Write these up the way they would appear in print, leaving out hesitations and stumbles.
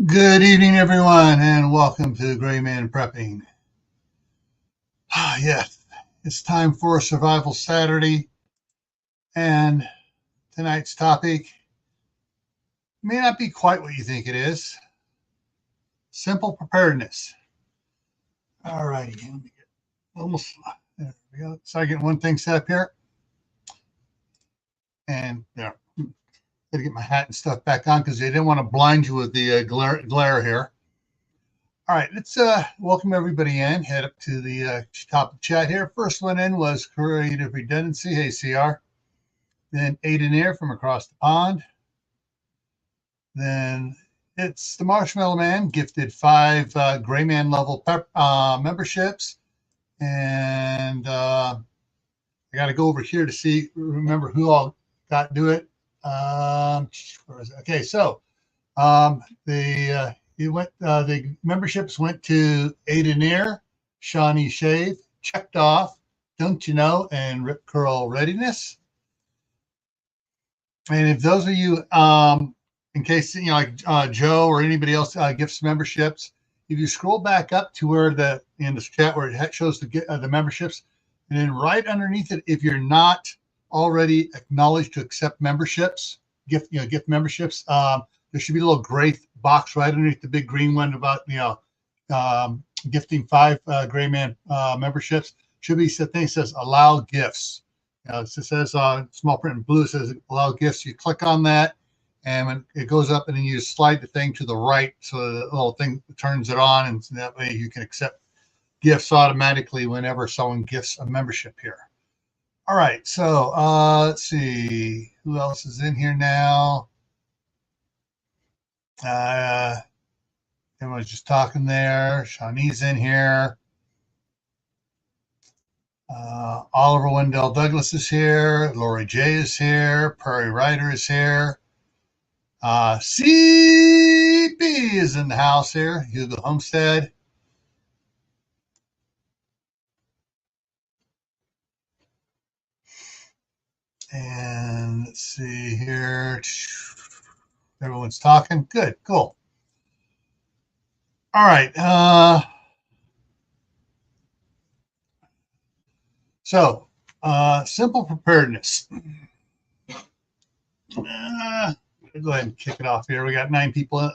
Good evening, everyone, and welcome to GrayManPrepping. Yes, it's time for Survival Saturday, and tonight's topic may not be quite what you think it is. Simple preparedness. All righty, let me get almost there we go. So I get one thing set up here, and there. Gotta get my hat and stuff back on because they didn't want to blind you with the glare here. All right, let's welcome everybody in. Head up to the top of the chat here. First one in was Creative Redundancy. Hey, CR. Then Aiden Air from across the pond. Then it's the Marshmallow Man, gifted 5 GrayMan level memberships. And I got to go over here to remember who all got to do it. Where is it? Okay, so the memberships went to Aiden Air, Shawnee Shave, Checked Off, Don't You Know, and Rip Curl Readiness. And if those of you, in case like Joe or anybody else gifts memberships, if you scroll back up to where in the chat where it shows the memberships, and then right underneath it, if you're not already acknowledged to accept memberships, gift memberships, there should be a little gray box right underneath the big green one about gifting 5 GrayMan memberships. Should be a thing that says allow gifts. It says small print in blue, it says allow gifts. You click on that, and when it goes up, and then you slide the thing to the right so the little thing turns it on, and that way you can accept gifts automatically whenever someone gifts a membership here. All right, so let's see who else is in here now. Everyone's just talking there. Shawnee's in here. Oliver Wendell Douglas is here. Lori J is here. Prairie Ryder is here. CP is in the house here. Hugo Homestead. And let's see here. Everyone's talking. Good, cool. All right. So, simple preparedness. Go ahead and kick it off here. We got 9 people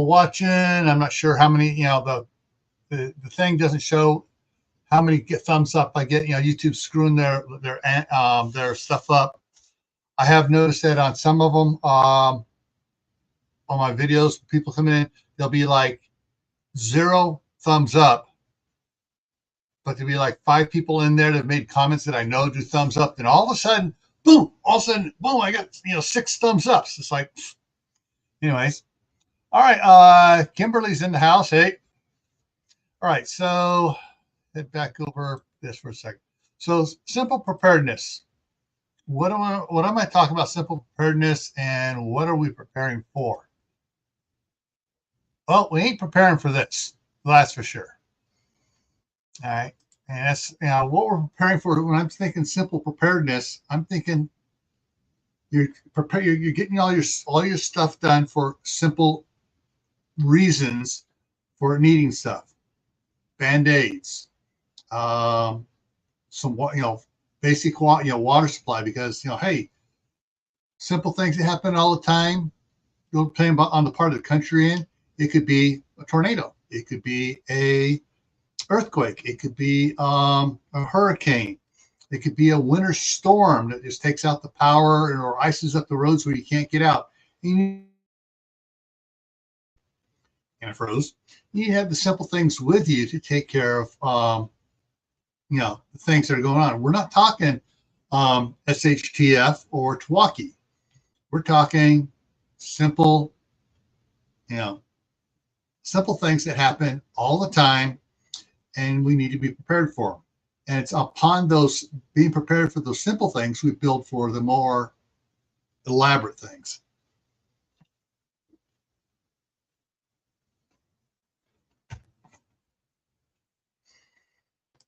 watching. I'm not sure how many. The thing doesn't show how many thumbs up I get. YouTube's screwing their stuff up. I have noticed that on some of them, on my videos, people coming in, they'll be like 0 thumbs up. But there'll be like 5 people in there that have made comments that I know do thumbs up. Then all of a sudden, boom! I got 6 thumbs ups. It's like, anyways. All right, Kimberly's in the house. Hey. All right, so head back over this for a second. So simple preparedness. What am I talking about? Simple preparedness, and what are we preparing for? Well, we ain't preparing for this. That's for sure. All right. And that's what we're preparing for. When I'm thinking simple preparedness, I'm thinking you're getting all your stuff done for simple reasons for needing stuff. Band-aids, some basic water supply, because hey, simple things that happen all the time. Depending on the part of the country in, it could be a tornado, it could be a earthquake, it could be a hurricane, it could be a winter storm that just takes out the power or ices up the roads where you can't get out. And it froze. You have the simple things with you to take care of the things that are going on. We're not talking SHTF or Twaki. We're talking simple things that happen all the time, and we need to be prepared for them. And it's upon those being prepared for those simple things we build for the more elaborate things.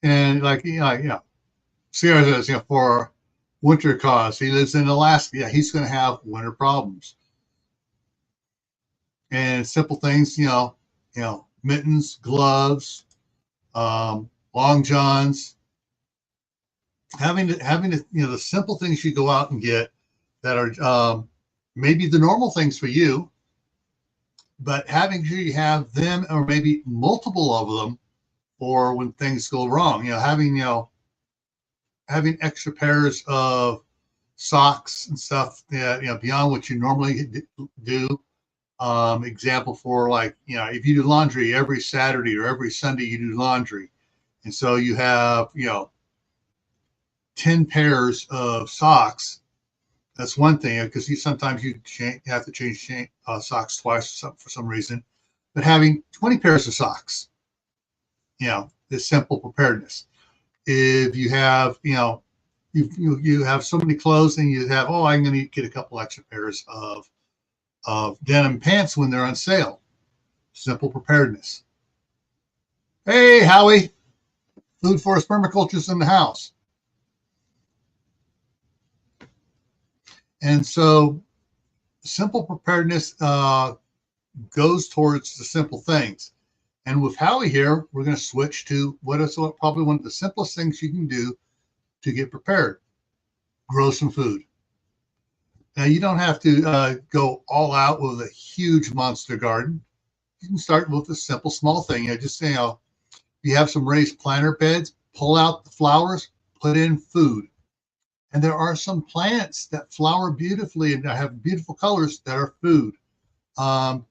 And Sierra says, for winter cause, he lives in Alaska. Yeah, he's going to have winter problems. and simple things, mittens, gloves, long johns, having to, the simple things you go out and get that are maybe the normal things for you, but having sure you have them or maybe multiple of them for when things go wrong. Having extra pairs of socks and stuff that, beyond what you normally do. Example for, like, if you do laundry every Saturday or every Sunday, you do laundry. And so you have, 10 pairs of socks. That's one thing, because sometimes you have to change socks twice for some reason. But having 20 pairs of socks, is simple preparedness. If you have, you have so many clothes and you have, I'm going to get a couple extra pairs of denim pants when they're on sale. Simple preparedness. Hey, Howie, Food Forest Permaculture's in the house. And so simple preparedness goes towards the simple things. And with Howie here, we're going to switch to what is probably one of the simplest things you can do to get prepared. Grow some food. Now, you don't have to go all out with a huge monster garden. You can start with a simple, small thing. Just say, you have some raised planter beds, pull out the flowers, put in food. And there are some plants that flower beautifully and that have beautiful colors that are food. I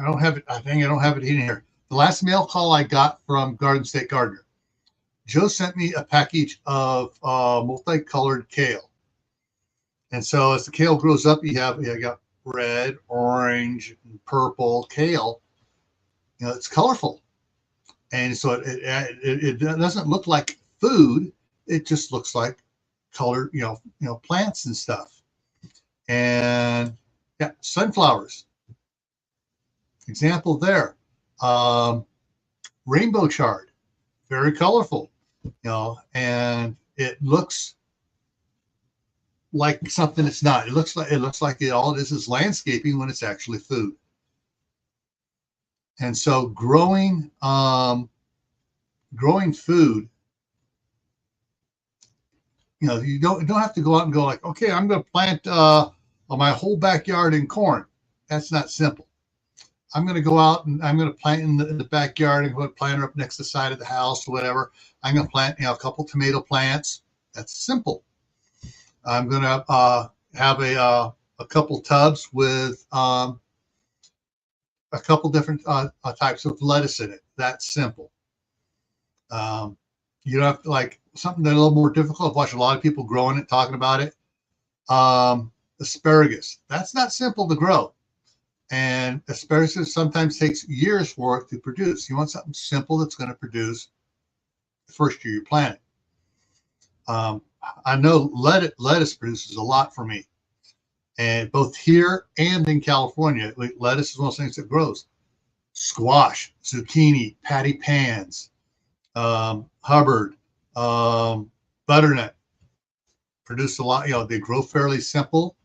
don't have it. I think I don't have it in here. The last mail call I got from Garden State Gardener, Joe sent me a package of multicolored kale. And so as the kale grows up, you got red, orange, and purple kale. It's colorful. And so it doesn't look like food. It just looks like colored, plants and stuff. And sunflowers. Example there. Rainbow chard, very colorful, and it looks like something it's not. It looks like all it is landscaping when it's actually food. And so growing food, you don't have to go out and go like, okay, I'm going to plant my whole backyard in corn. That's not simple. I'm going to go out and I'm going to plant in the backyard and go plant up next to the side of the house or whatever. I'm going to plant, a couple tomato plants. That's simple. I'm going to have a couple tubs with a couple different types of lettuce in it. That's simple. You don't have to, like, something that's a little more difficult. I've watched a lot of people growing it, talking about it. Asparagus. That's not simple to grow. And asparagus sometimes takes years for it to produce. You want something simple that's going to produce the first year you plant it. I know lettuce produces a lot for me. And both here and in California, lettuce is one of those things that grows. Squash, zucchini, patty pans, Hubbard, butternut produce a lot. They grow fairly simple.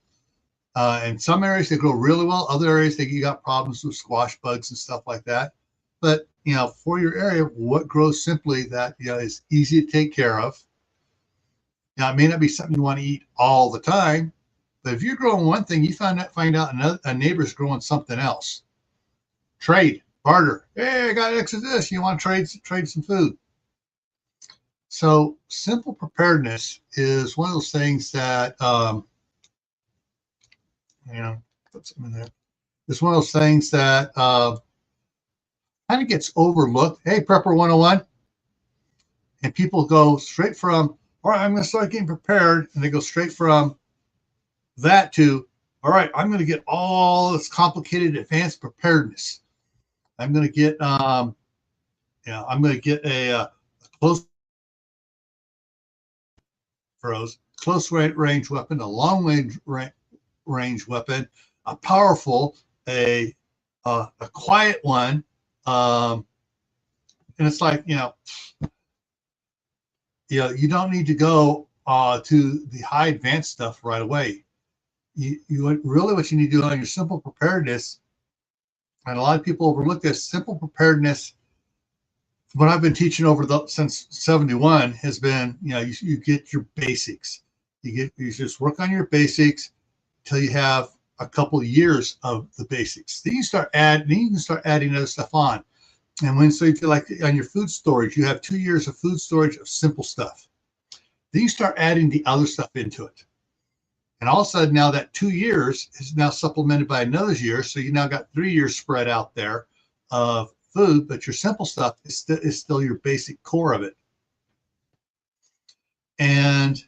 In some areas they grow really well. Other areas you got problems with squash bugs and stuff like that. But for your area, what grows simply that is easy to take care of. Now, it may not be something you want to eat all the time, but if you're growing one thing, you find out a neighbor's growing something else. Trade, barter. Hey, I got extra this. You want to trade some food? So simple preparedness is one of those things that put some in there. It's one of those things that kind of gets overlooked. Hey, Prepper 101. And people go straight from, all right, I'm going to start getting prepared. And they go straight from that to, all right, I'm going to get all this complicated advanced preparedness. I'm going to get, I'm going to get a close range weapon, a long range weapon, a powerful, a quiet one, and it's like you don't need to go to the high advanced stuff right away. You really what you need to do on your simple preparedness and a lot of people overlook this. Simple preparedness, what I've been teaching since 71 has been, you get your basics. You just work on your basics till you have a couple of years of the basics. Then you can start adding other stuff on. And so you feel like on your food storage, you have 2 years of food storage of simple stuff. Then you start adding the other stuff into it. And all of a sudden now that 2 years is now supplemented by another year. So you now got 3 years spread out there of food, but your simple stuff is still your basic core of it. And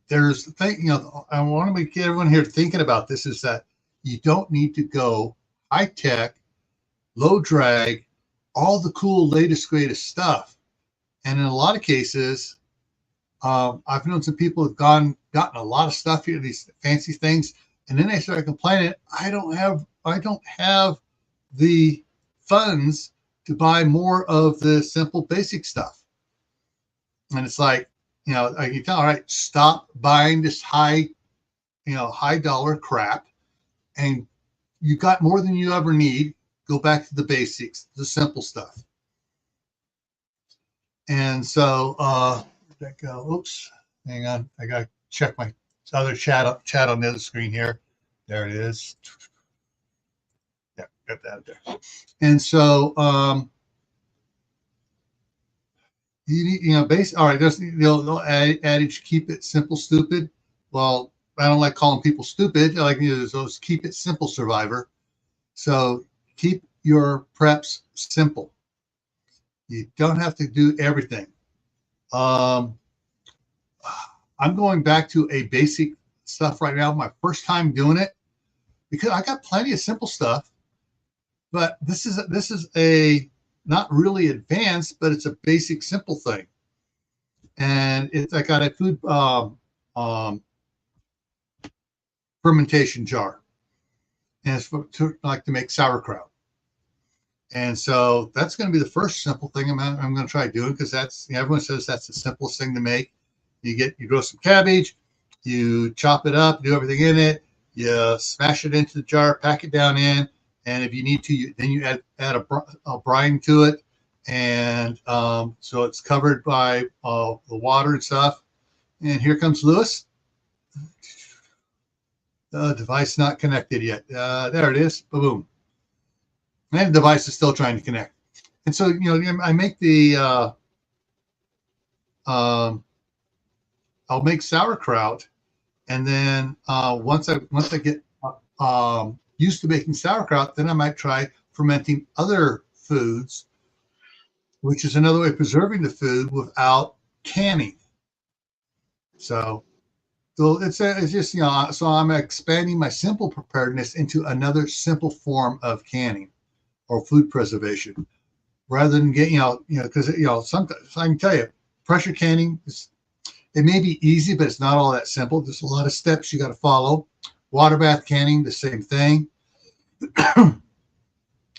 there's the thing, I want to get everyone here thinking about this, is that you don't need to go high tech, low drag, all the cool, latest, greatest stuff. And in a lot of cases, I've known some people who've gotten a lot of stuff here, these fancy things, and then they start complaining, I don't have the funds to buy more of the simple basic stuff. And it's like, I can tell, all right, stop buying this high dollar crap, and you got more than you ever need. Go back to the basics, the simple stuff. And so, that go? Oops, hang on. I got to check my other chat on the other screen here. There it is. Yeah, got that there. And so, all right, there's the adage, keep it simple, stupid. Well, I don't like calling people stupid. I like those keep it simple, survivor. So keep your preps simple. You don't have to do everything. I'm going back to a basic stuff right now. My first time doing it, because I got plenty of simple stuff, but this is a not really advanced, but it's a basic simple thing. And I got a food fermentation jar, and it's to make sauerkraut. And so that's going to be the first simple thing I'm going to try doing, because that's, everyone says that's the simplest thing to make. You grow some cabbage, you chop it up, do everything in it, you smash it into the jar, pack it down in, and if you need to, then you add a brine to it, and so it's covered by the water and stuff. And here comes Lewis. Device not connected yet. There it is. Boom. And the device is still trying to connect. And so, I make I'll make sauerkraut, and then once I get used to making sauerkraut, then I might try fermenting other foods, which is another way of preserving the food without canning. So it's just, so I'm expanding my simple preparedness into another simple form of canning or food preservation, rather than getting because sometimes I can tell you, pressure canning it may be easy, but it's not all that simple. There's a lot of steps you got to follow. Water bath canning, the same thing. When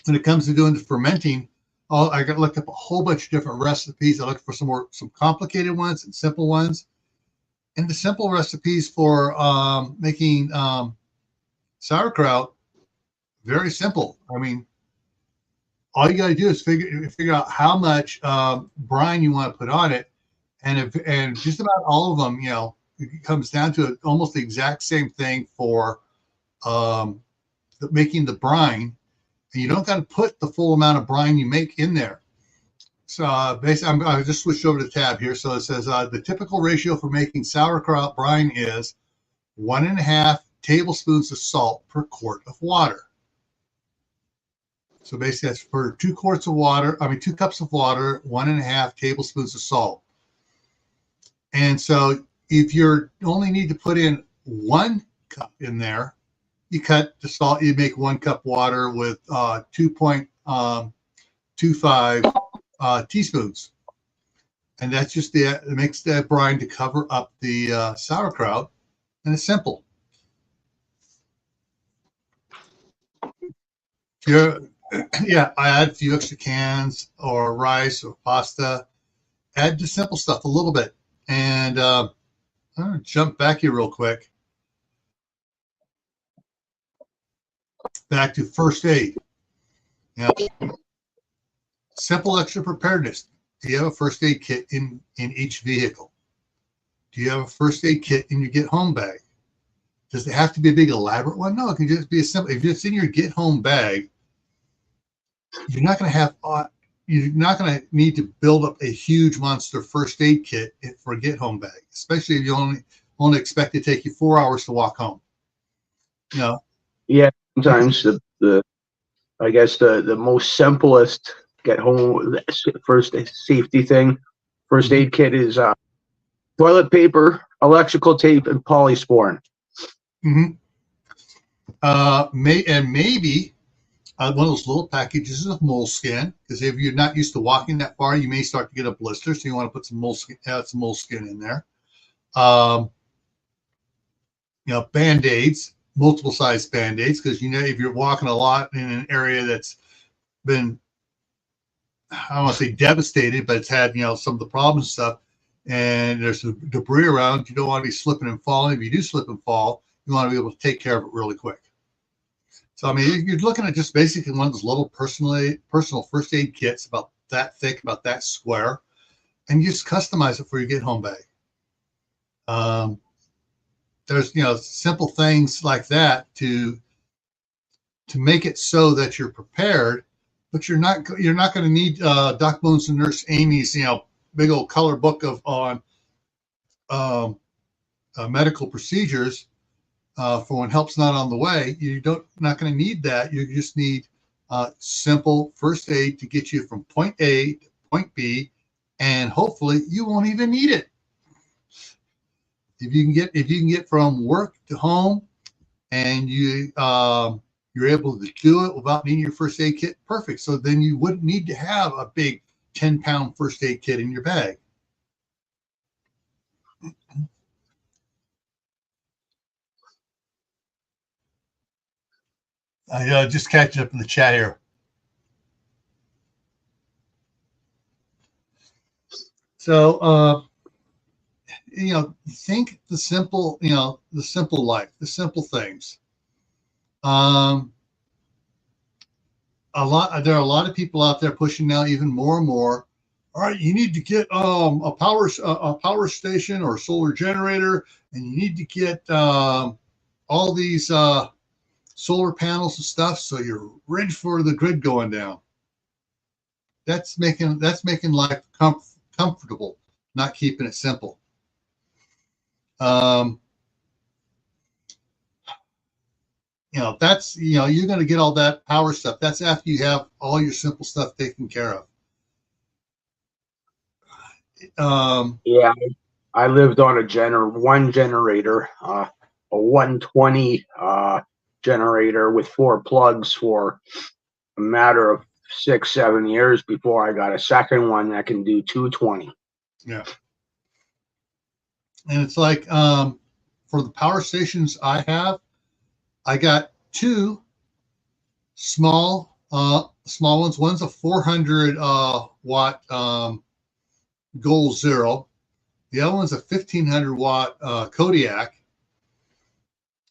it comes to doing the fermenting, I got to look up a whole bunch of different recipes. I look for some complicated ones and simple ones. And the simple recipes for making sauerkraut, very simple. I mean, all you got to do is figure out how much brine you want to put on it, and just about all of them, it comes down to almost the exact same thing for making the brine. And you don't got to put the full amount of brine you make in there. So basically, I just switched over to the tab here. So it says the typical ratio for making sauerkraut brine is 1.5 tablespoons of salt per quart of water. So basically, that's for 2 cups of water, 1.5 tablespoons of salt. And so if you only need to put in 1 cup in there, you cut the salt, you make 1 cup water with 2.25 teaspoons. And that's just it makes that brine to cover up the sauerkraut, and it's simple. I add a few extra cans or rice or pasta. Add the simple stuff a little bit. And I'm going to jump back here real quick. back to first aid. You know, simple extra preparedness. Do you have a first aid kit in each vehicle? Do you have a first aid kit in your get home bag? Does it have to be a big elaborate one? No, it can just be a simple. If it's in your get home bag, you're not going to have. You're not going to need to build up a huge monster first aid kit for a get home bag, especially if you only expect it to take you 4 hours to walk home. You know. Yeah, sometimes I guess the most simplest get home first safety thing, first aid kit is toilet paper, electrical tape, and polysporin. Mm-hmm. Maybe one of those little packages of moleskin, because if you're not used to walking that far, you may start to get a blister, so you want to put some moleskin, add some moleskin in there. Band-aids, multiple size band-aids, because if you're walking a lot in an area that's been, I don't want to say devastated, but it's had some of the problems and stuff, and there's some debris around, you don't want to be slipping and falling. If you do slip and fall, you want to be able to take care of it really quick. So, I mean, you're looking at just basically one of those little personal first aid kits about that thick, about that square, and you just customize it for your get home bag. There's, simple things like that to make it so that you're prepared, but you're not going to need Doc Bones and Nurse Amy's, big old color book on medical procedures. For when help's not on the way, not going to need that. You just need simple first aid to get you from point A to point B, and hopefully you won't even need it. If you can get from work to home, and you're able to do it without needing your first aid kit, perfect. So then you wouldn't need to have a big 10-pound first aid kit in your bag. I just catching up in the chat here. So, think the simple, the simple life, the simple things. There are a lot of people out there pushing now even more and more. All right, you need to get a power station or a solar generator, and you need to get all these solar panels and stuff, so you're ready for the grid going down. That's making life comfortable, not keeping it simple. That's you're going to get all that power stuff. That's after you have all your simple stuff taken care of. Yeah, I lived on one generator, a 120 generator with 4 plugs for a matter of 6-7 years before I got a second one that can do 220. Yeah. And it's like for the power stations I have, I got 2 small ones. One's a 400 watt Goal Zero. The other one's a 1500 watt Kodiak,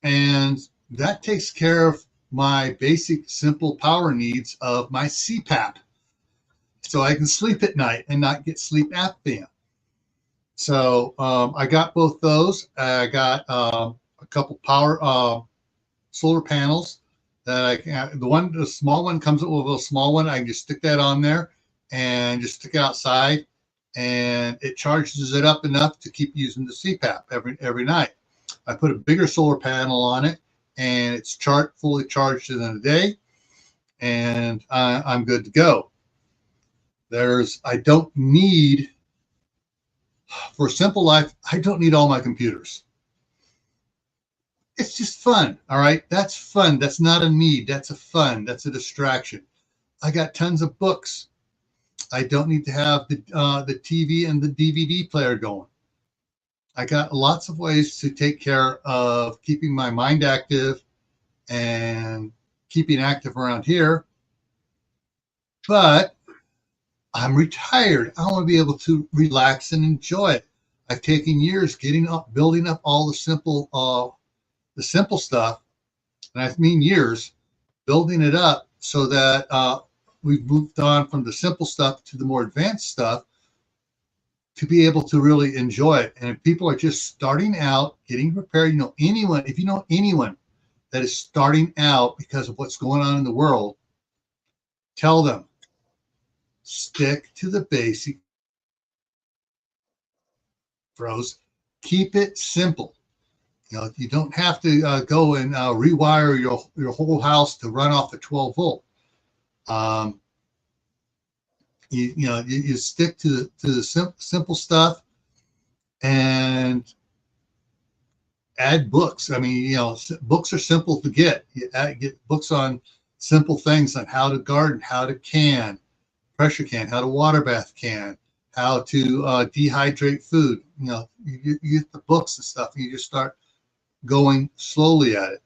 and that takes care of my basic simple power needs of my CPAP, so I can sleep at night and not get sleep apnea. So I got both those. I got a couple power solar panels that I can. The small one comes with a small one. I can just stick that on there and just stick it outside, and it charges it up enough to keep using the CPAP every night. I put a bigger solar panel on it, and it's fully charged in a day, and I'm good to go. I don't need, for a simple life, I don't need all my computers. It's just fun, all right? That's fun. That's not a need. That's a fun. That's a distraction. I got tons of books. I don't need to have the TV and the DVD player going. I got lots of ways to take care of keeping my mind active and keeping active around here. But I'm retired. I want to be able to relax and enjoy it. I've taken years building up all the simple stuff, and I mean years, building it up so that we've moved on from the simple stuff to the more advanced stuff to be able to really enjoy it. And if people are just starting out, getting prepared, if you know anyone that is starting out because of what's going on in the world, tell them, stick to the basic, bros. Keep it simple. You don't have to go and rewire your whole house to run off the 12 volt. You stick to the simple stuff and add books. I mean, books are simple to get. Get books on simple things on how to garden, how to can, pressure can, how to water bath can, how to dehydrate food. You get the books and stuff, and you just start going slowly at it.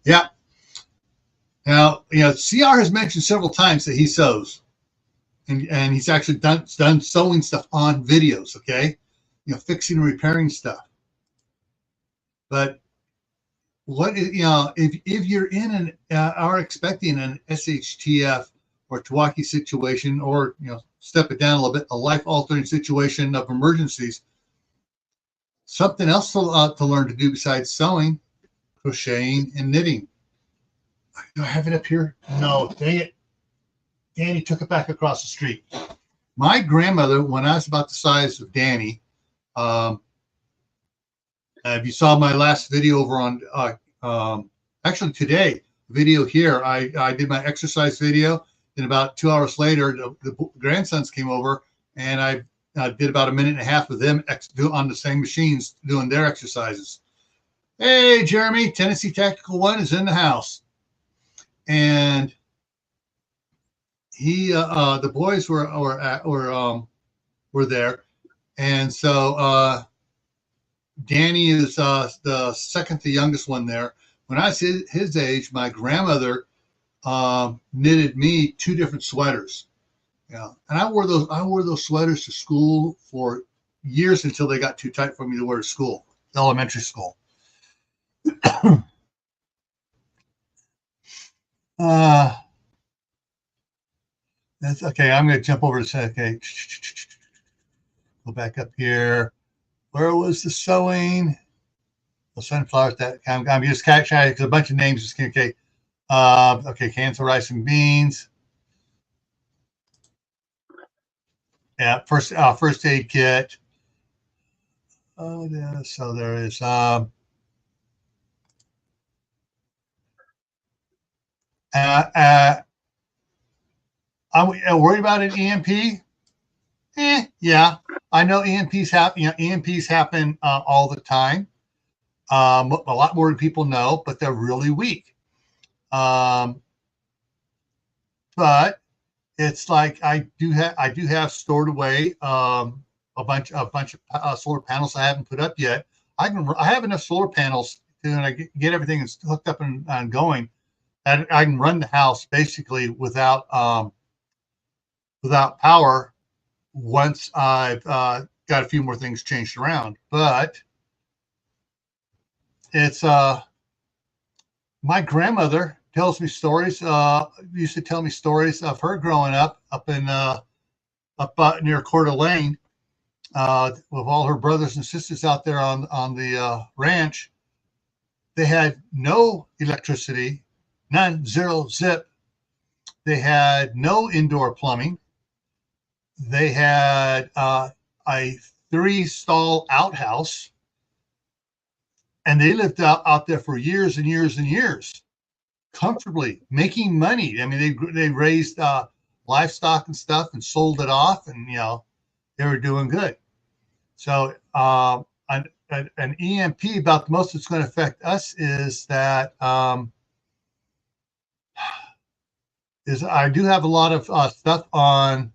Yeah. Now, CR has mentioned several times that he sews, and he's actually done sewing stuff on videos. Okay, fixing and repairing stuff. But what if you're in are expecting an SHTF or Tawaki situation, or step it down a little bit, a life-altering situation of emergencies, something else to learn to do besides sewing, crocheting, and knitting. Do I have it up here? No, dang it. Danny took it back across the street. My grandmother, when I was about the size of Danny, if you saw my last video over on, actually today, video here, I did my exercise video. And about 2 hours later, the grandsons came over, and I did about a minute and a half of them on the same machines doing their exercises. Hey, Jeremy, Tennessee Tactical One is in the house. And the boys were there. And so Danny is the second to youngest one there. When I was his age, my grandmother knitted me 2 different sweaters. And I wore those sweaters to school for years until they got too tight for me to wear to school, elementary school. That's okay. I'm going to jump over to say, okay, go back up here. Where was the sewing? The sunflowers. That I'm just catching because a bunch of names. Just okay. Okay, cans of rice and beans. Yeah, first aid kit. Oh, yeah. So there is. I'm worried about an EMP. Yeah, I know EMPs happen. EMPs happen all the time. A lot more than people know, but they're really weak. But it's like I do have stored away a bunch of solar panels I haven't put up yet. I have enough solar panels to get everything hooked up and going. And I can run the house basically without power once I've got a few more things changed around. But it's my grandmother tells me stories. Used to tell me stories of her growing up in near Coeur d'Alene with all her brothers and sisters out there on the ranch. They had no electricity, none, zero, zip. They had no indoor plumbing. They had a 3-stall outhouse, and they lived out there for years and years and years, comfortably making money. I mean, they raised livestock and stuff and sold it off, and they were doing good. So an EMP, about the most that's going to affect us is that I do have a lot of stuff on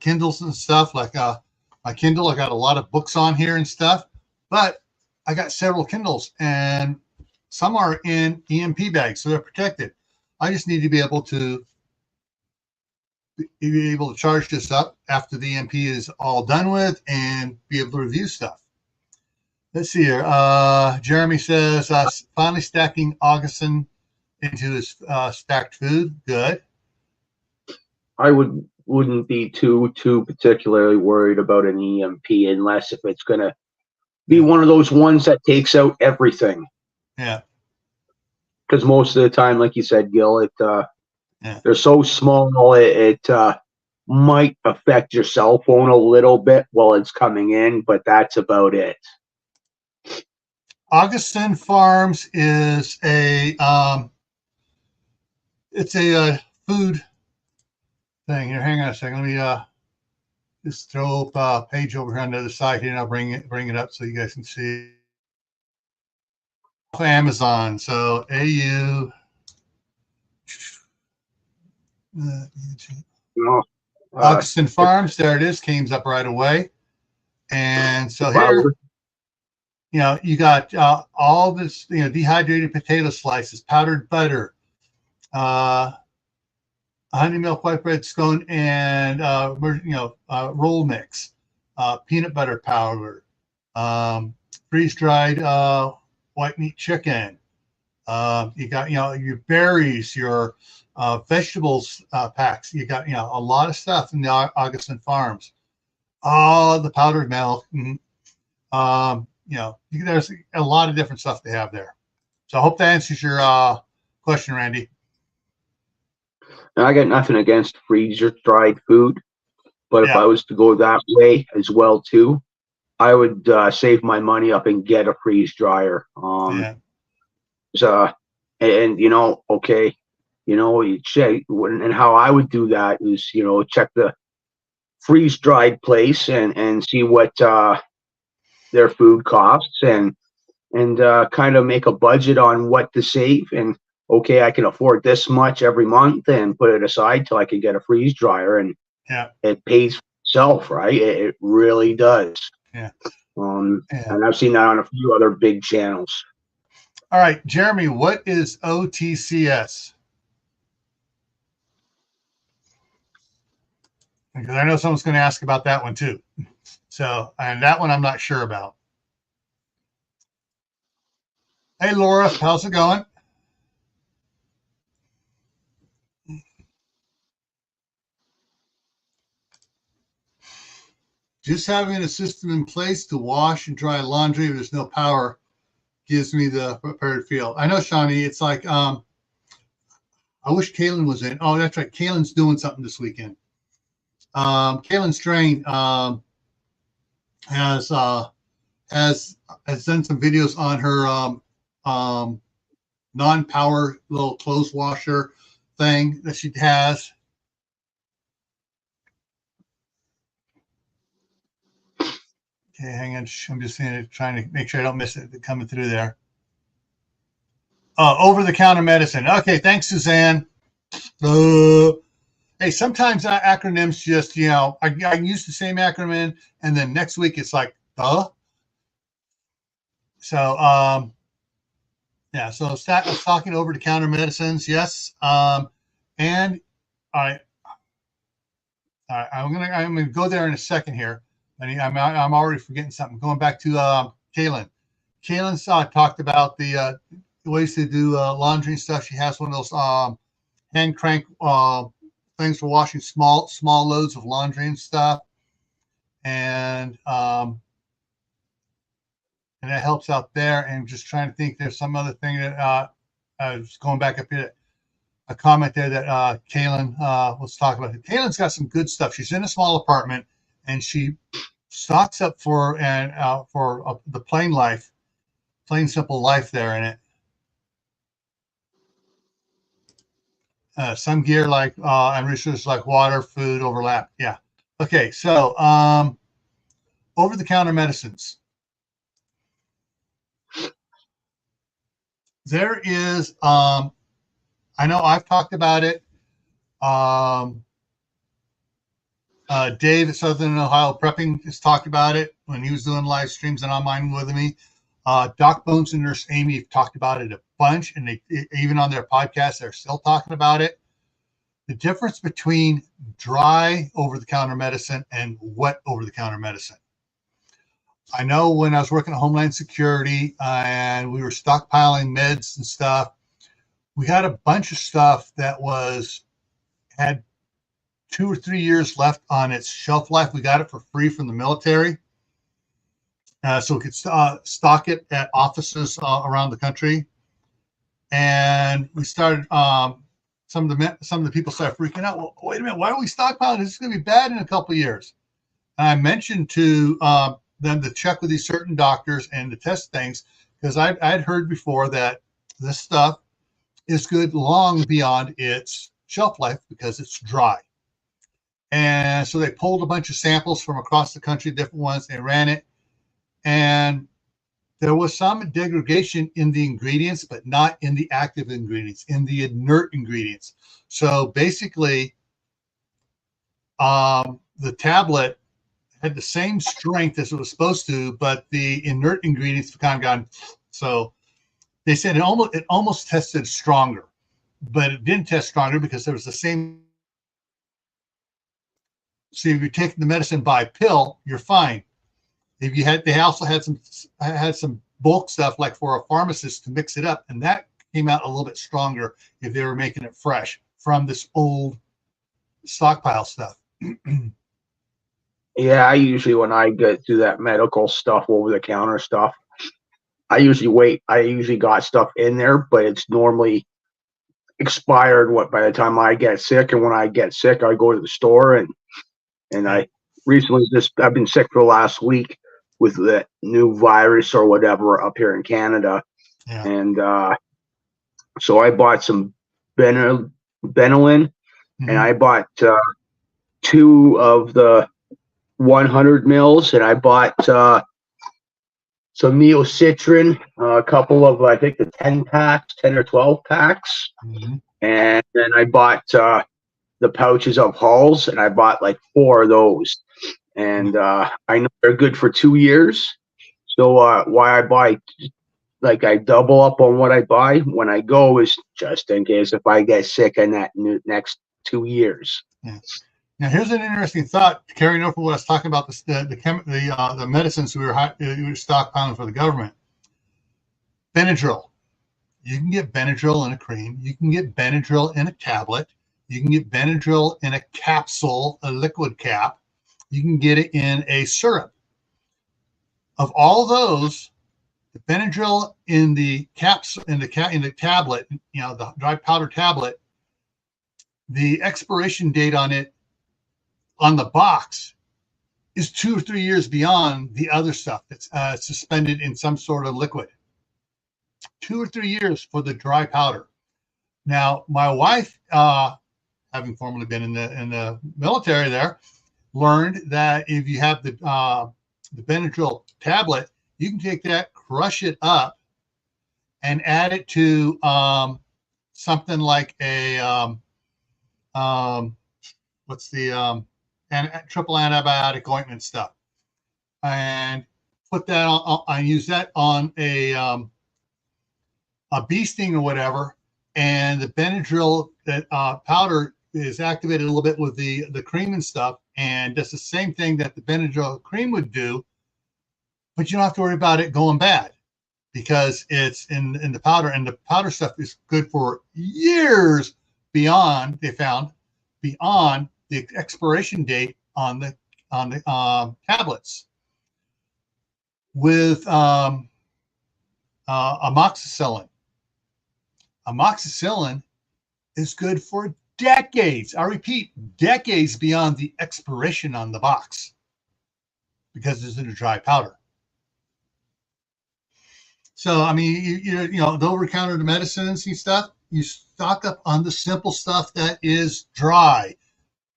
Kindles and stuff, like my Kindle. I got a lot of books on here and stuff, but I got several Kindles, and some are in EMP bags, so they're protected. I just need to be able to charge this up after the EMP is all done with and be able to review stuff. Let's see here. Jeremy says, finally stacking Augustin into his stacked food. Good. I wouldn't be too particularly worried about an EMP unless if it's gonna be one of those ones that takes out everything. Yeah. Because most of the time, like you said, Gil, Yeah. they're so small it might affect your cell phone a little bit while it's coming in, but that's about it. Augustin Farms is a it's a food thing. Here, hang on a second. Let me just throw up a page over here on the other side here, and I'll bring it up so you guys can see. Amazon. So AU. Augustin Farms. There it is. Came up right away. And so here, you got all this, dehydrated potato slices, powdered butter, honey milk white bread scone, and roll mix, peanut butter powder, freeze dried white meat chicken. You got your berries, your vegetables packs. You got a lot of stuff in the Augustin Farms. Oh, the powdered milk. There's a lot of different stuff they have there. So I hope that answers your question, Randy. And I got nothing against freezer dried food, but if I was to go that way as well too, I would save my money up and get a freeze dryer. So, and okay, you check, and how I would do that is, check the freeze dried place and see what their food costs and kind of make a budget on what to save. And okay, I can afford this much every month and put it aside till I can get a freeze dryer, and it pays for itself, right? It really does. Yeah. And I've seen that on a few other big channels. All right, Jeremy, what is OTCS? Because I know someone's going to ask about that one too. So, and that one I'm not sure about. Hey, Laura, how's it going? Just having a system in place to wash and dry laundry if there's no power gives me the prepared feel. I know, Shawnee, it's like, I wish Kaylin was in. Oh, that's right. Kaylin's doing something this weekend. Kaylin Strain has done some videos on her non-power little clothes washer thing that she has. Okay, hang on. I'm just trying to make sure I don't miss it coming through there. Over-the-counter medicine. Okay, thanks, Suzanne. Hey, sometimes acronyms just, I can use the same acronym, and then next week it's like, So, so stocking over-the-counter medicines, yes. And I'm gonna go there in a second here. I'm already forgetting something. Going back to Kaylin. Kaylin's talked about the ways to do laundry and stuff. She has one of those hand crank things for washing small loads of laundry and stuff, and that helps out there. And just trying to think, there's some other thing that I was going back up here. A comment there that Kaylin was talking about. Kaylin's got some good stuff. She's in a small apartment, and she stocks up for the plain simple life there in it. Some gear like and resources like water, food overlap. Yeah. Okay. So over-the-counter medicines. There is. I know I've talked about it. Dave at Southern Ohio Prepping has talked about it when he was doing live streams and online with me. Doc Bones and Nurse Amy have talked about it a bunch, and they even on their podcast they're still talking about it. The difference between dry over-the-counter medicine and wet over-the-counter medicine. I know when I was working at Homeland Security and we were stockpiling meds and stuff, we had a bunch of stuff that had 2 or 3 years left on its shelf life. We got it for free from the military. So we could stock it at offices around the country. And we started, some of the people started freaking out. Well, wait a minute, why are we stockpiling? This is going to be bad in a couple of years. And I mentioned to them to check with these certain doctors and to test things, because I'd heard before that this stuff is good long beyond its shelf life because it's dry. And so they pulled a bunch of samples from across the country, different ones. They ran it, and there was some degradation in the ingredients, but not in the active ingredients, in the inert ingredients. So basically, the tablet had the same strength as it was supposed to, but the inert ingredients kind of gone. So they said it almost tested stronger, but it didn't test stronger because there was the same. So if you're taking the medicine by pill, you're fine. If you had, they also had some bulk stuff like for a pharmacist to mix it up, and that came out a little bit stronger if they were making it fresh from this old stockpile stuff. Yeah, I usually, when I get do that medical stuff, over the counter stuff, I usually wait. I usually got stuff in there, but it's normally expired by the time I get sick. And when I get sick, I go to the store and I recently I've been sick for the last week with the new virus or whatever up here in Canada. Yeah. And so I bought some Benylin, and I bought 2 of the 100 mils, and I bought some neocitrin, a couple of, I think, the 10 or 12 packs. And then I bought the pouches of Halls, and I bought like 4 of those. And I know they're good for 2 years. So why I buy, like, I double up on what I buy when I go, is just in case if I get sick in that next 2 years. Yeah. Now, here's an interesting thought carrying over what I was talking about, the medicines we were stockpiling for the government. Benadryl. You can get Benadryl in a cream. You can get Benadryl in a tablet. You can get Benadryl in a capsule, a liquid cap. You can get it in a syrup. Of all those, the Benadryl in the capsule, in the tablet, the dry powder tablet, the expiration date on it on the box is 2 or 3 years beyond the other stuff that's suspended in some sort of liquid. 2 or 3 years for the dry powder. Now, my wife, having formerly been in the military there, learned that if you have the Benadryl tablet, you can take that, crush it up, and add it to something like a triple antibiotic ointment stuff, and put that on. I use that on a bee sting or whatever, and the Benadryl powder is activated a little bit with the cream and stuff, and does the same thing that the Benadryl cream would do, but you don't have to worry about it going bad because it's in the powder, and the powder stuff is good for years beyond, they found, beyond the expiration date on the tablets. With amoxicillin. Amoxicillin is good for decades. I repeat, decades beyond the expiration on the box because it's in a dry powder. So, I mean, the over-the-counter medicines and stuff, you stock up on the simple stuff that is dry.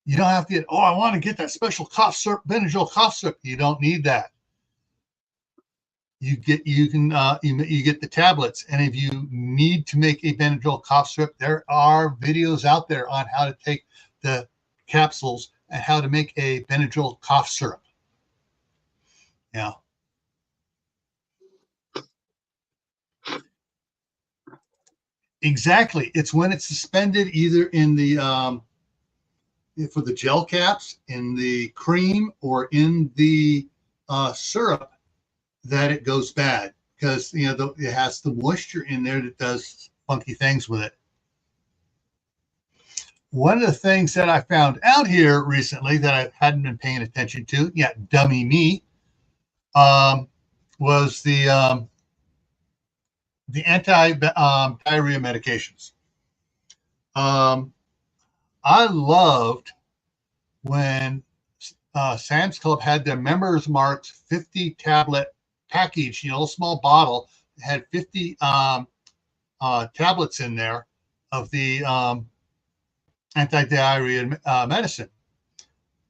You don't have to get, I want to get that special cough syrup, Benadryl cough syrup. You don't need that. You get the tablets, and if you need to make a Benadryl cough syrup, there are videos out there on how to take the capsules and how to make a Benadryl cough syrup. Yeah. Exactly. It's when it's suspended either in the for the gel caps, in the cream, or in the syrup, that it goes bad because, you know, it has the moisture in there that does funky things with it. One of the things that I found out here recently that I hadn't been paying attention to, yeah, dummy me, was the anti-diarrhea medications. I loved when Sam's Club had their Members Marks 50 tablet package, you know, a small bottle that had 50 tablets in there of the anti-diarrhea medicine.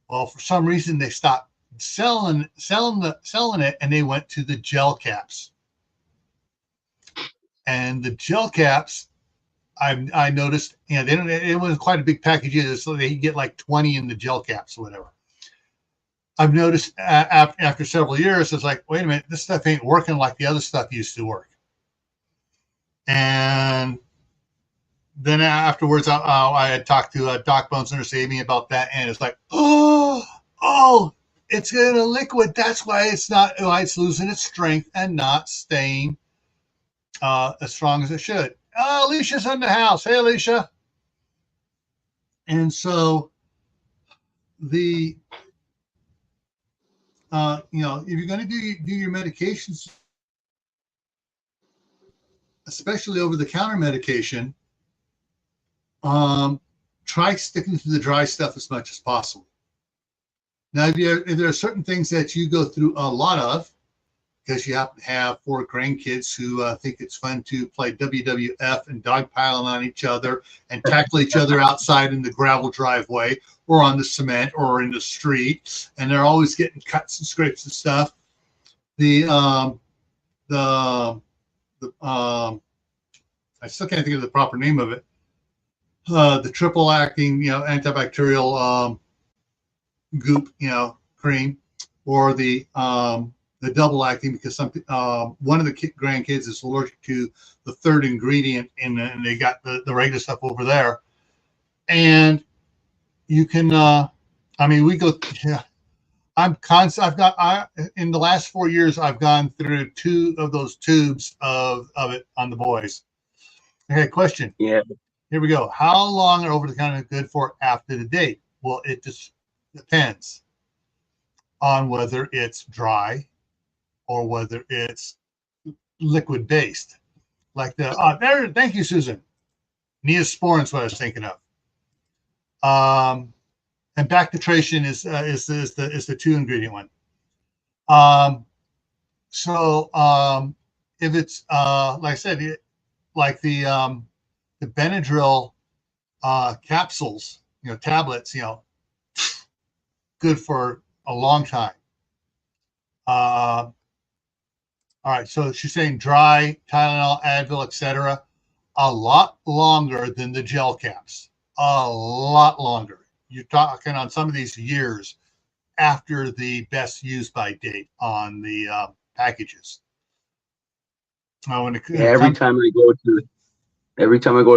Well, for some reason they stopped selling it, and they went to the gel caps. And the gel caps, I noticed, you know, it wasn't quite a big package either, so they get like 20 in the gel caps or whatever. I've noticed after several years, it's like, wait a minute, this stuff ain't working like the other stuff used to work. And then afterwards, I had talked to Doc Bones Nurse Amy about that, and it's like, oh, it's in a liquid. That's why it's losing its strength and not staying as strong as it should. Oh, Alicia's in the house. Hey, Alicia. And so the you know, if you're going to do your medications, especially over-the-counter medication, try sticking to the dry stuff as much as possible. Now, if there are certain things that you go through a lot of, because you happen to have 4 grandkids who think it's fun to play WWF and dogpiling on each other and tackle each other outside in the gravel driveway or on the cement or in the street, and they're always getting cuts and scrapes and stuff. I still can't think of the proper name of it. The triple acting, you know, antibacterial goop, you know, cream, or the double acting, because one of the grandkids is allergic to the third ingredient and they got the regular stuff over there. And you can, I mean, we go, yeah, in the last 4 years, I've gone through 2 of those tubes of it on the boys. Okay, question. Yeah. Here we go. How long are over-the-counter good for after the date? Well, it just depends on whether it's dry or whether it's liquid based. Like the thank you, Susan. Neosporin is what I was thinking of. And Bactitration is the 2 ingredient one. If it's like I said, like the Benadryl capsules, you know, tablets, you know, good for a long time. All right, so she's saying dry, Tylenol, Advil, etc., a lot longer than the gel caps. A lot longer. You're talking on some of these years after the best use by date on the packages. Every time I go to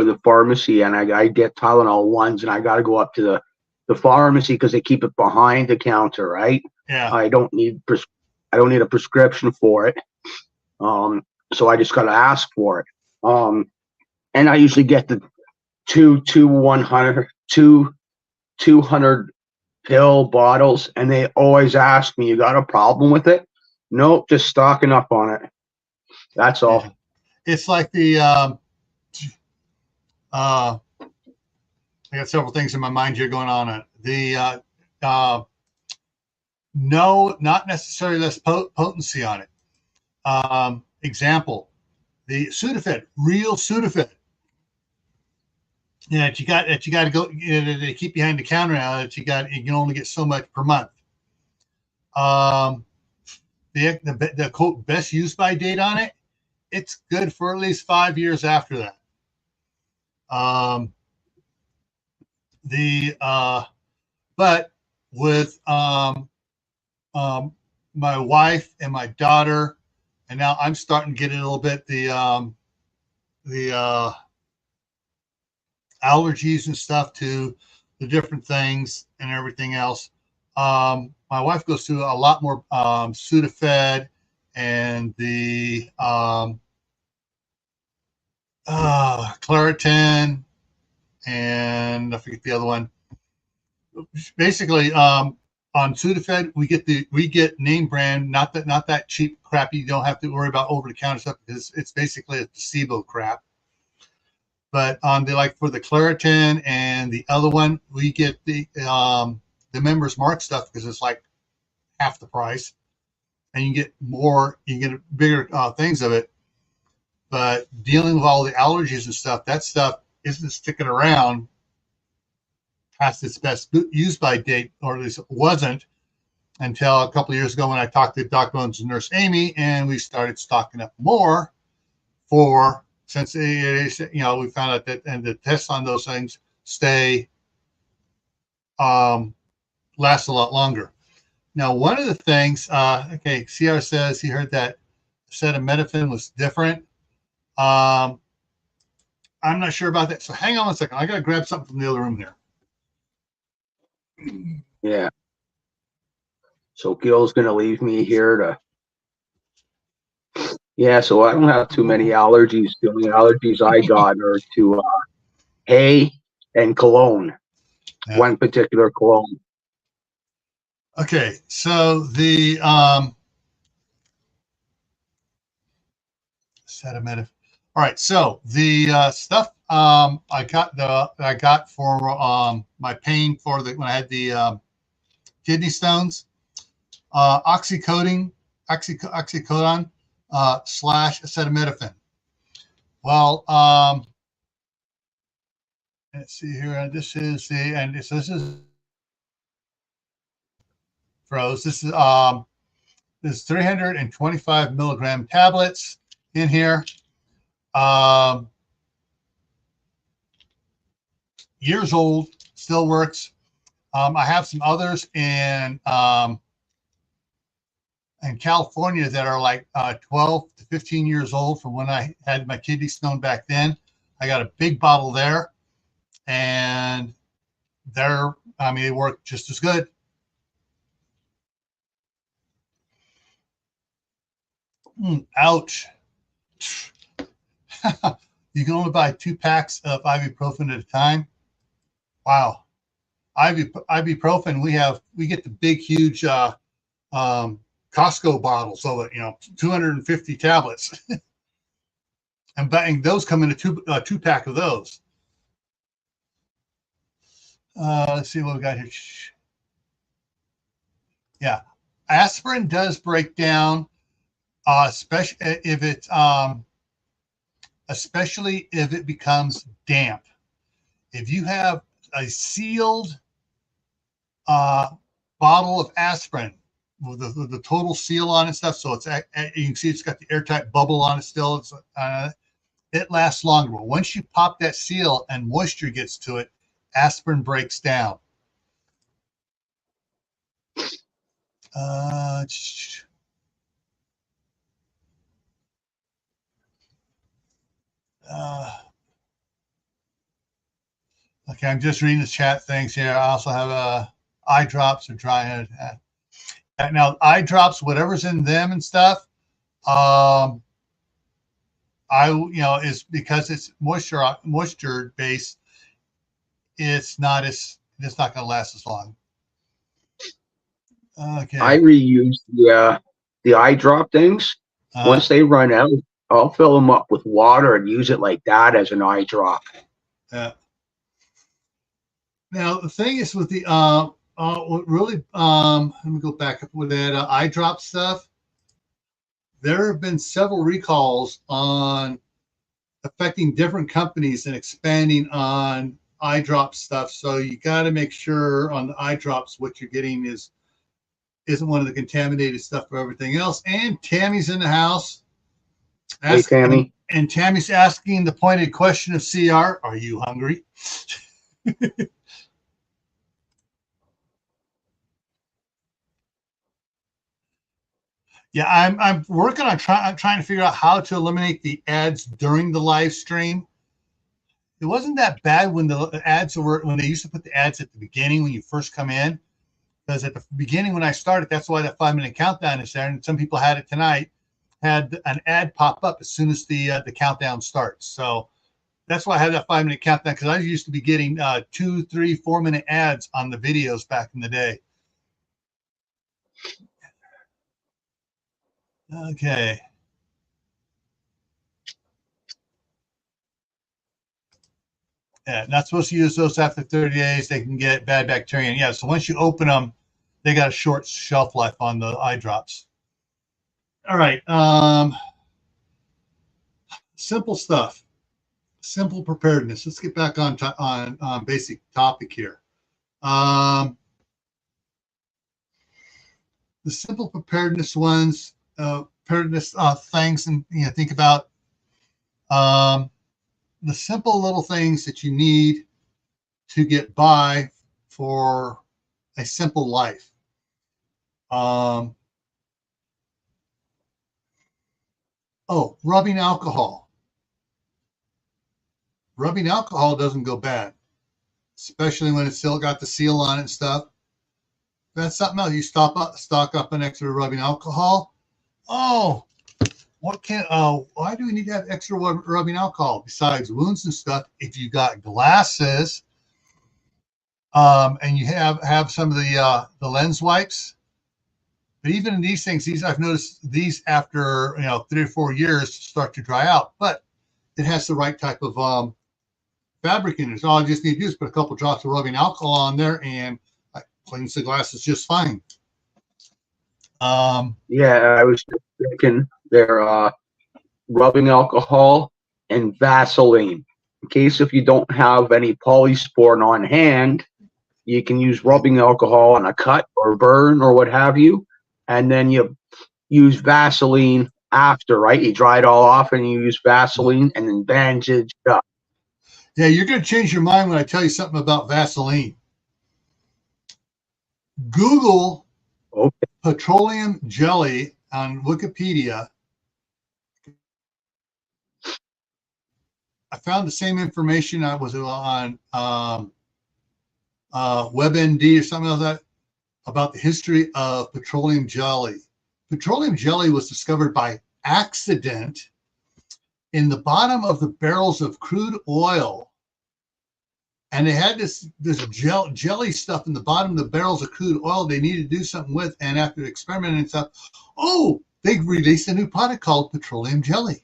the pharmacy and I get Tylenol ones, and I got to go up to the pharmacy because they keep it behind the counter, right? Yeah. I don't need a prescription for it. So I just got to ask for it. And I usually get the 200 pill bottles, and they always ask me, "You got a problem with it?" Nope, just stocking up on it. That's all. Yeah. It's like the I got several things in my mind here going on. The no, not necessarily less potency on it. Example, the Sudafed, real Sudafed. Yeah, you got to go. They keep behind the counter now. You can only get so much per month. The quote best use by date on it, it's good for at least 5 years after that. But with my wife and my daughter, and now I'm starting to get a little bit the allergies and stuff to the different things and everything else. My wife goes through a lot more Sudafed and the Claritin, and I forget the other one. Basically, on Sudafed, we get name brand, not that cheap crap. You don't have to worry about over the counter stuff because it's basically a placebo crap. But on for the Claritin and the other one, we get the Members Mark stuff because it's like half the price, and you get more, you get bigger things of it. But dealing with all the allergies and stuff, that stuff isn't sticking around past its best use by date, or at least it wasn't until a couple of years ago when I talked to Dr. Bones and Nurse Amy, and we started stocking up more since we found out that, and the tests on those things last a lot longer. Now, one of the things, CR says he heard that acetaminophen was different. I'm not sure about that. So hang on a second. I got to grab something from the other room here. Yeah. So Gil's going to leave me here so I don't have too many allergies. The only allergies I got are to hay and cologne. Yeah. One particular cologne. Okay, so the acetaminophen. All right, so the stuff I got for my pain when I had the kidney stones, oxycodone / acetaminophen. Well, let's see here. This is this is froze. This is there's 325 milligram tablets in here. Years old, still works. I have some others in California that are like 12 to 15 years old from when I had my kidney stone back then. I got a big bottle there, and they work just as good. Ouch. You can only buy 2 packs of ibuprofen at a time. Wow. Ibuprofen, we get the big, huge Costco bottles of it, 250 tablets. And those come in a 2 pack of those. Let's see what we got here. Yeah. Aspirin does break down, especially if it becomes damp. If you have a sealed bottle of aspirin with the total seal on it stuff, so it's you can see it's got the airtight bubble on it still. It lasts longer. But once you pop that seal and moisture gets to it, aspirin breaks down. Okay, I'm just reading the chat things here. I also have eye drops or dry head. Now, eye drops, whatever's in them and stuff, is because it's moisture based. It's not going to last as long. Okay. I reuse the eye drop things. Once they run out, I'll fill them up with water and use it like that as an eye drop. Yeah. Now the thing is with the what really let me go back up with that eye drop stuff. There have been several recalls on affecting different companies and expanding on eye drop stuff. So you got to make sure on the eye drops what you're getting isn't one of the contaminated stuff for everything else. And Tammy's in the house. Hey, Tammy. And Tammy's asking the pointed question of CR, are you hungry? Yeah, I'm working on trying to figure out how to eliminate the ads during the live stream. It wasn't that bad when they used to put the ads at the beginning when you first come in, because at the beginning when I started, that's why that 5-minute countdown is there, and some people had it tonight. had an ad pop up as soon as the countdown starts. So that's why I had that 5-minute countdown, because I used to be getting 2, 3, 4-minute ads on the videos back in the day. Okay. Yeah, not supposed to use those after 30 days. They can get bad bacteria. And yeah, so once you open them, they got a short shelf life on the eye drops. All right. Simple stuff. Simple preparedness. Let's get back on basic topic here. The simple preparedness ones, preparedness things, and think about the simple little things that you need to get by for a simple life. Rubbing alcohol. Rubbing alcohol doesn't go bad, especially when it's still got the seal on it and stuff. That's something else. You stock up an extra rubbing alcohol. Oh, why do we need to have extra rubbing alcohol besides wounds and stuff? If you got glasses, and you have some of the lens wipes, but even in these things, I've noticed these after 3 or 4 years start to dry out, but it has the right type of fabric in it. So all I just need to do is put a couple drops of rubbing alcohol on there, and it cleans the glasses just fine. Yeah, I was just thinking they're rubbing alcohol and Vaseline. In case if you don't have any polysporin on hand, you can use rubbing alcohol on a cut or burn or what have you, and then you use Vaseline after, right? You dry it all off and you use Vaseline and then bandage it up. Yeah, you're going to change your mind when I tell you something about Vaseline. Google petroleum jelly on Wikipedia. I found the same information. I was on WebMD or something like that about the history of petroleum jelly. Petroleum jelly was discovered by accident in the bottom of the barrels of crude oil. And they had this jelly stuff in the bottom of the barrels of crude oil they needed to do something with. And after experimenting and stuff, they released a new product called petroleum jelly.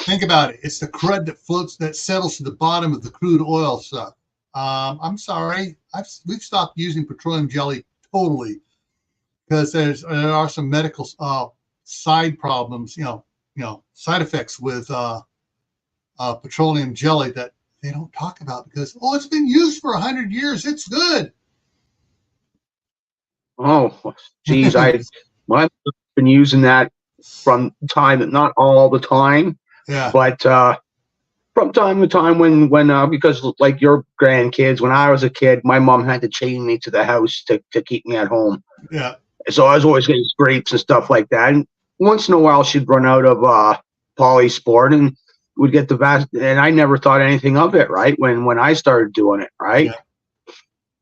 Think about it. It's the crud that floats, that settles to the bottom of the crude oil stuff. I'm sorry. We've stopped using petroleum jelly totally because there are some medical side problems, side effects with petroleum jelly that they don't talk about because, it's been used for 100 years. It's good. Oh, geez. I've been using that from time, not all the time, but from time to time when because like your grandkids, when I was a kid, my mom had to chain me to the house to keep me at home. Yeah. So I was always getting scrapes and stuff like that. And once in a while she'd run out of polysporin and would get the and I never thought anything of it, right? When I started doing it, right? Yeah.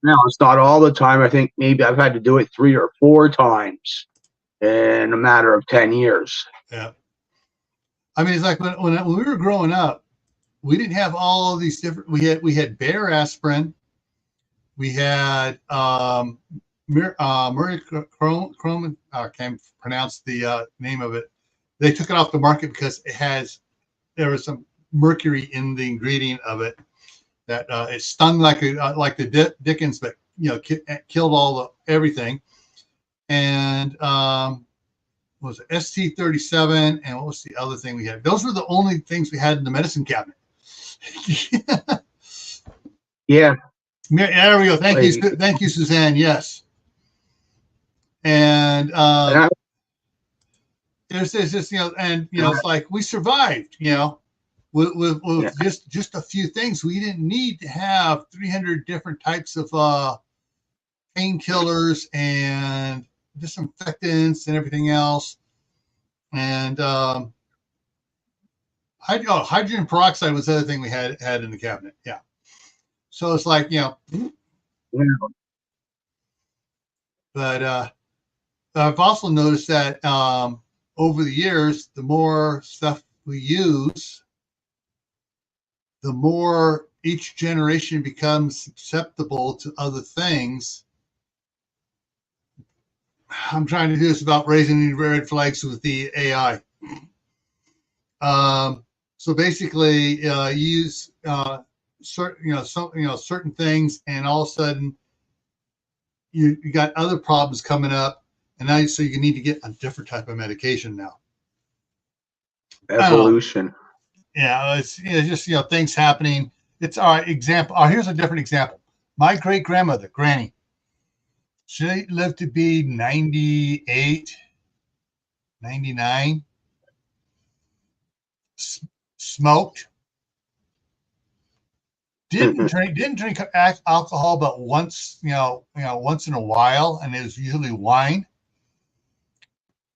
Now it's not all the time. I think maybe I've had to do it 3 or 4 times in a matter of 10 years. Yeah. I mean, it's like when we were growing up, we didn't have all of these different. We had Bayer aspirin, we had mercurochrome. I can't pronounce the name of it. They took it off the market because there was some mercury in the ingredient of it that it stung like the Dickens, but killed everything. And was it ST37, and what was the other thing we had? Those were the only things we had in the medicine cabinet. Yeah. There we go. Thank you, Suzanne. Yes. And there's just it's like we survived. With just a few things. We didn't need to have 300 different types of painkillers and disinfectants and everything else. And hydrogen peroxide was the other thing we had in the cabinet. Yeah. So it's like, but I've also noticed that over the years, the more stuff we use, the more each generation becomes susceptible to other things. I'm trying to do this without raising any red flags with the AI. So basically, use certain things, and all of a sudden, you got other problems coming up, and now so you need to get a different type of medication now. Evolution. Yeah, it's just things happening. It's all right. Example. Oh, here's a different example. My great grandmother, Granny, she lived to be 98, 99. Smoked. Didn't drink alcohol, but once once in a while, and it was usually wine.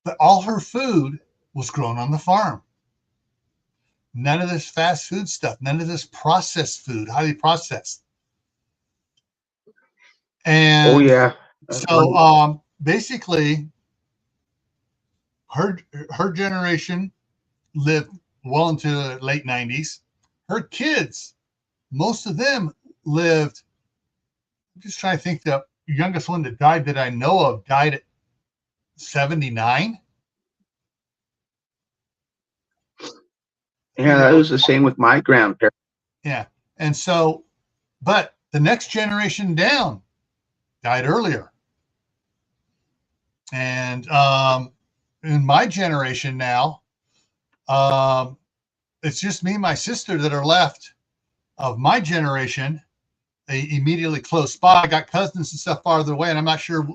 But all her food was grown on the farm. None of this fast food stuff, none of this processed food, highly processed. And oh yeah. so basically her generation lived well into the late 90s. Her kids, most of them lived, I'm just trying to think, the youngest one that died that I know of died at 79. Yeah, that was the same with my grandparents. Yeah. And so, but the next generation down died earlier. And in my generation now, it's just me and my sister that are left of my generation, immediately close by. I got cousins and stuff farther away, and I'm not sure,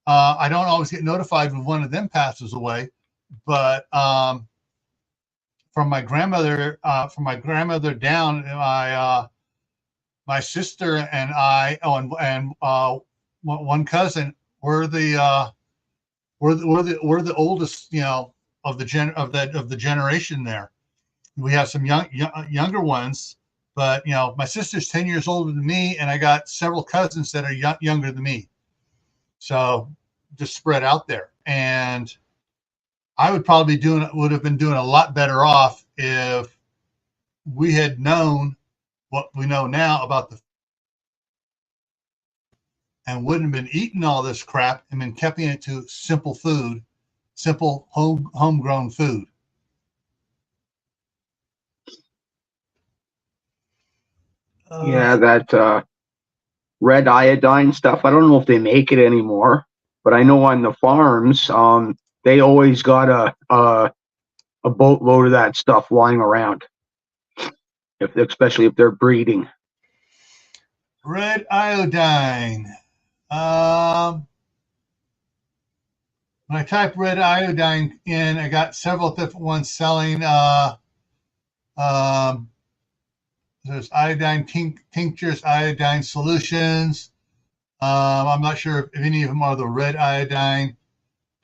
I don't always get notified when one of them passes away, but from my grandmother down, my sister and I, and one cousin, we're the oldest, of the generation there. We have some younger ones, but my sister's 10 years older than me, and I got several cousins that are younger than me. So just spread out there. And I would have been doing a lot better off if we had known what we know now about and wouldn't have been eating all this crap and been keeping it to simple food, simple homegrown food. Yeah, that red iodine stuff. I don't know if they make it anymore, but I know on the farms, they always got a boatload of that stuff lying around, especially if they're breeding. Red iodine. When I type red iodine in, I got several different ones selling. There's iodine tinctures, iodine solutions. I'm not sure if any of them are the red iodine,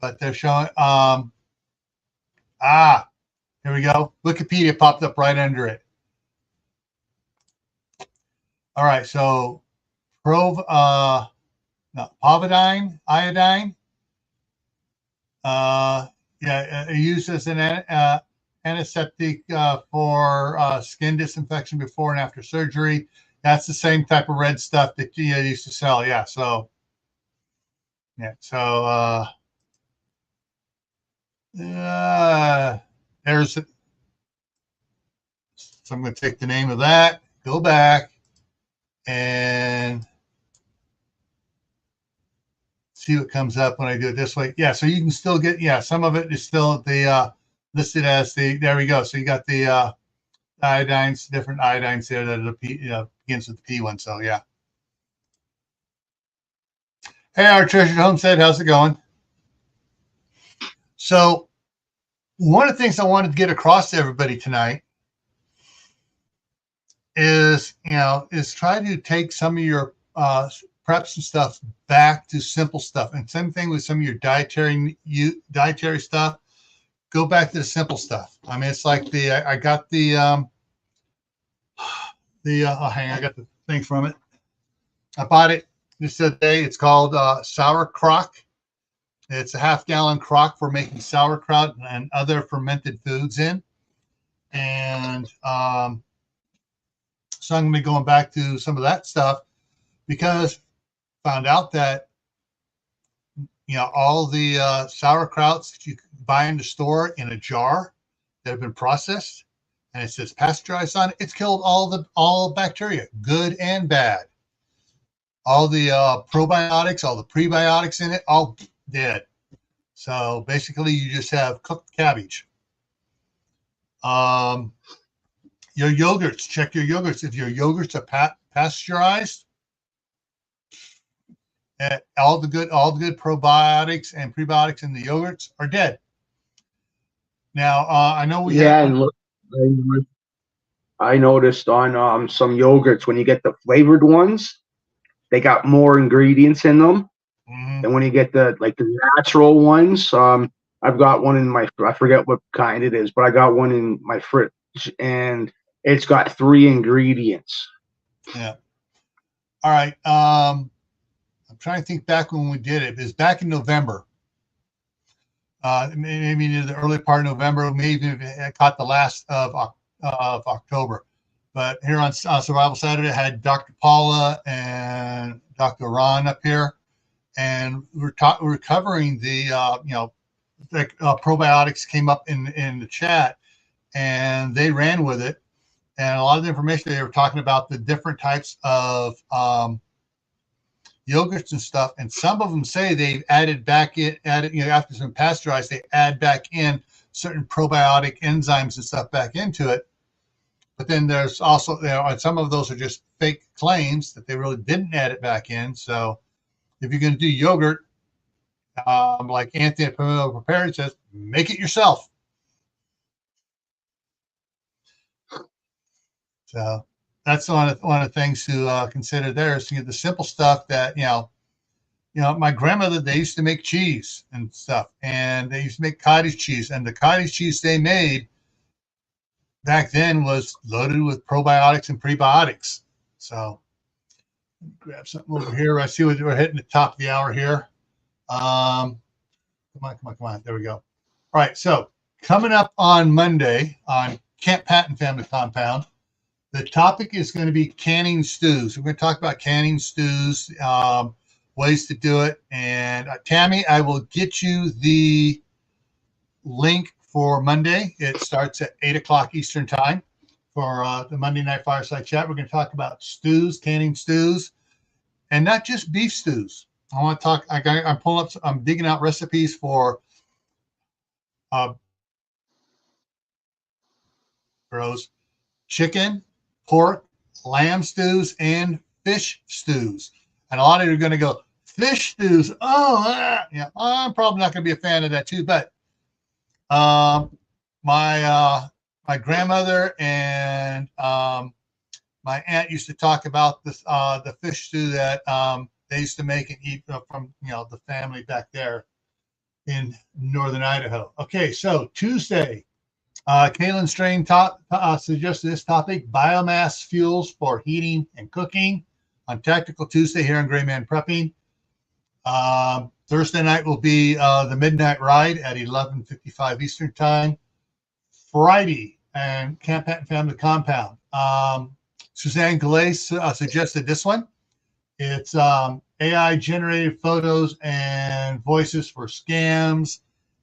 but they're showing. Here we go. Wikipedia popped up right under it. All right, so povidone, iodine. Used as an antiseptic for skin disinfection before and after surgery. That's the same type of red stuff that you used to sell. Yeah. So, there's. So I'm going to take the name of that, go back, and see what comes up when I do it this way. Yeah. So you can still get. Yeah. Some of it is still listed as the. There we go. So you got the iodines, different iodines there that begins with the P one. So yeah. Hey, our treasured homestead, how's it going? So one of the things I wanted to get across to everybody tonight is try to take some of your preps and stuff back to simple stuff, and same thing with some of your dietary stuff. Go back to the simple stuff. I mean, it's like I got I got the thing from it. I bought it this day. It's called Sauerkraut. It's a half-gallon crock for making sauerkraut and other fermented foods in. And so I'm going to be going back to some of that stuff because found out that, all the sauerkrauts that you buy in the store in a jar that have been processed, and it says pasteurized on it, it's killed all bacteria, good and bad. All the probiotics, all the prebiotics in it, all dead. So basically, you just have cooked cabbage. Your yogurts, check your yogurts. If your yogurts are pasteurized, all the good probiotics and prebiotics in the yogurts are dead. Now, I know we Yeah, have. and look, I noticed on some yogurts when you get the flavored ones, they got more ingredients in them. Mhm. And when you get the natural ones, I've got one in I forget what kind it is, but I got one in my fridge, and it's got 3 ingredients. Yeah. All right. I'm trying to think back when we did it. It was back in November. Maybe near the early part of November, maybe it caught the last of October. But here on Survival Saturday, I had Dr. Paula and Dr. Ron up here, and we're covering the probiotics came up in the chat, and they ran with it, and a lot of the information they were talking about the different types of yogurts and stuff, and some of them say they've added after some pasteurized, they add back in certain probiotic enzymes and stuff back into it. But then there's also some of those are just fake claims that they really didn't add it back in. So if you're going to do yogurt, like Anthony at Preparedness says, make it yourself. So that's one of the things to consider there is to get the simple stuff that my grandmother, they used to make cheese and stuff, and they used to make cottage cheese, and the cottage cheese they made back then was loaded with probiotics and prebiotics. So grab something over here. I see we're hitting the top of the hour here. Come on. There we go. All right. So coming up on Monday on Camp Patton Family Compound, the topic is going to be canning stews. We're going to talk about canning stews, ways to do it. And Tammy, I will get you the link for Monday. It starts at 8 o'clock Eastern time for the Monday Night Fireside Chat. We're going to talk about stews, canning stews, and not just beef stews. I want to talk. I'm digging out recipes for chicken, pork, lamb stews, and fish stews. And a lot of you are going to go, fish stews. Yeah, I'm probably not going to be a fan of that too. But my grandmother and my aunt used to talk about this the fish stew that they used to make and eat from the family back there in northern Idaho. Okay, so Tuesday, Kaylin Strain suggested this topic: biomass fuels for heating and cooking on Tactical Tuesday here on GrayManPrepping. Thursday night will be the Midnight Ride at 11:55 Eastern Time. Friday and Camp Patton Family Compound. Suzanne Galais suggested this one. It's AI generated photos and voices for scams.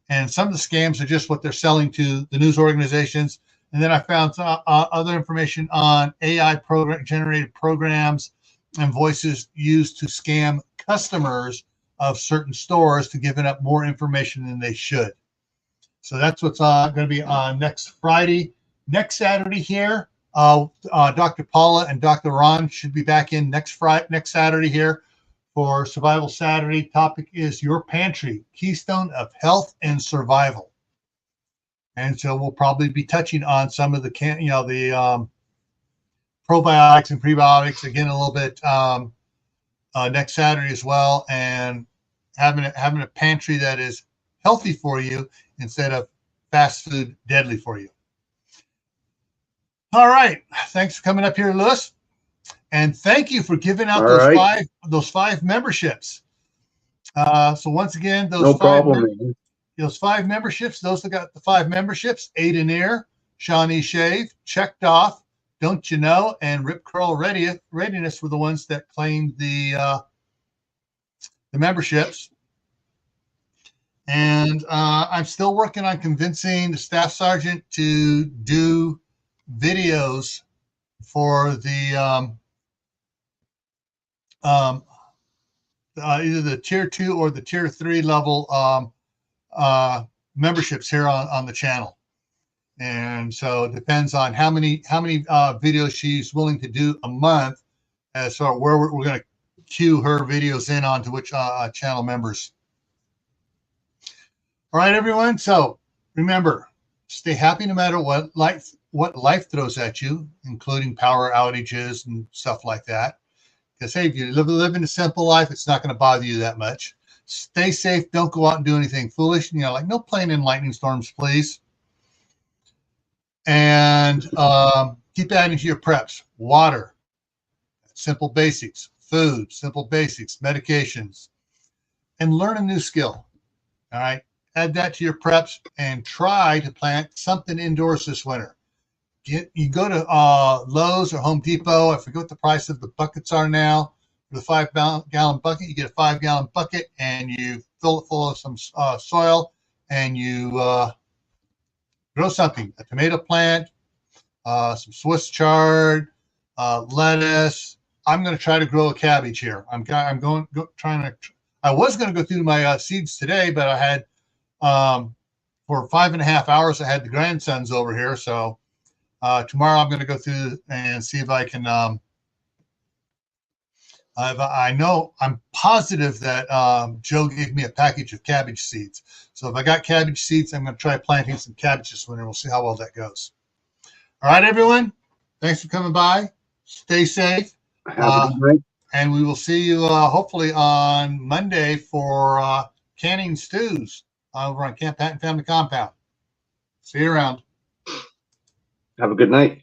And some of the scams are just what they're selling to the news organizations. And then I found other information on AI generated programs and voices used to scam customers of certain stores to giving up more information than they should. So that's what's going to be on next Friday. Next Saturday here, Dr. Paula and Dr. Ron should be back in next Saturday here for Survival Saturday. Topic is your pantry, keystone of health and survival. And so we'll probably be touching on some of the probiotics and prebiotics again a little bit next Saturday as well, and having a pantry that is healthy for you instead of fast food deadly for you. All right. Thanks for coming up here, Lewis. And thank you for giving out those five memberships. So once again, No problem, man. those 5 memberships, those that got the 5 memberships, Aiden Shawnee Shave, Checked Off, Don't You Know, and Rip Curl Readiness were the ones that claimed the memberships. And I'm still working on convincing the staff sergeant to do videos for the either the tier 2 or the tier 3 level memberships here on the channel. And so it depends on how many videos she's willing to do a month as far where we're going to queue her videos in onto which channel members. All right, everyone. So remember, stay happy no matter what life throws at you, including power outages and stuff like that. Because hey, if you live in a simple life, it's not going to bother you that much. Stay safe. Don't go out and do anything foolish. Like no playing in lightning storms, please. And keep adding to your preps. Water, simple basics. Food, simple basics. Medications, and learn a new skill. All right. Add that to your preps and try to plant something indoors this winter. You go to Lowe's or Home Depot. I forget what the price of the buckets are now. For the 5-gallon bucket, you get a 5-gallon bucket and you fill it full of some soil and you grow something. A tomato plant, some Swiss chard, lettuce. I'm going to try to grow a cabbage here. I was going to go through my seeds today, but I had for 5.5 hours, I had the grandsons over here. So tomorrow I'm going to go through and see if I can, I'm positive that Joe gave me a package of cabbage seeds. So if I got cabbage seeds, I'm going to try planting some cabbage this winter. We'll see how well that goes. All right, everyone. Thanks for coming by. Stay safe. Have a good night. And we will see you hopefully on Monday for canning stews over on Camp Patton Family Compound. See you around. Have a good night.